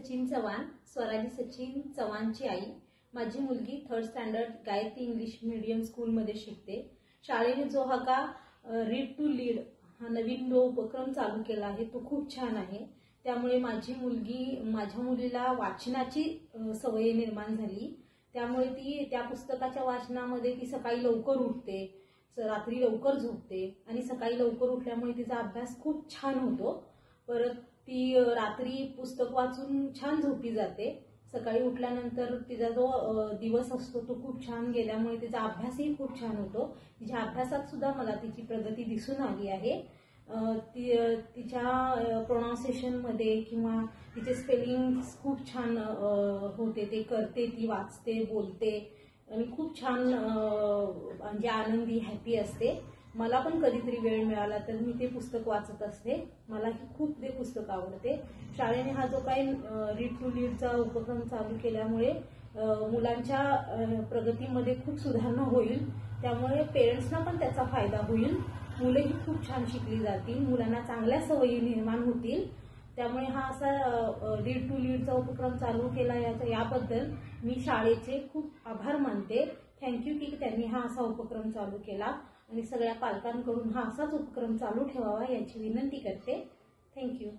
सचिन चव्हाण, स्वराजी सचिन चव्हाणची आई। माझी मुलगी 3rd standard Gayatri English medium स्कूलमध्ये शिकते। शाळेने जो हा का रीड टू लीड हा नवीन जो उपक्रम चालू केला आहे तो खूप छान आहे। त्यामुळे माझ्या मुलीला वाचनाची सवय निर्माण झाली। त्यामुळे ती त्या पुस्तकाच्या वाचनामध्ये ती सकाळी लवकर उठते, रात्री लवकर झोपते आणि सकाळी लवकर उठल्यामुळे तिचा अभ्यास खूप छान होतो। परत ती रात्री पुस्तक वाचून छान झोपी जाते। सकाळी उठल्यानंतर तिचा जो दिवस असतो तो खूप छान गेल्यामुळे तिचा अभ्यासही खूप छान होतो। तिच्या अभ्यासात सुद्धा मला तिची प्रगती दिसून आली आहे। तिच्या प्रोनाउन्सिएशन मध्ये किंवा तिचे स्पेलिंग खूप छान होते, ते करते, ती वाचते, बोलते आणि खूप छान म्हणजे आनंदी हॅपी असते। मला पण कधीतरी वेळ मिळाला तर मी ते पुस्तक वाचत असते। मला खूप ते पुस्तक आवडते। शाळेने हा जो काही रीड टू लीडचा उपक्रम चालू केल्यामुळे मुलांच्या प्रगतीमध्ये खूप सुधारणा होईल। त्यामुळे पेरेंट्सना पण त्याचा फायदा होईल। मुलेही खूप छान शिकली जातील, मुलांना चांगल्या सवयी निर्माण होतील। त्यामुळे हा असा रीड टू लीडचा उपक्रम चालू केला याबद्दल मी शाळेचे खूप आभार मानते। थँक्यू की त्यांनी हा असा उपक्रम चालू केला आणि सगळ्या पालकांकडून हा असाच उपक्रम चालू ठेवावा याची विनंती करते। थँक्यू।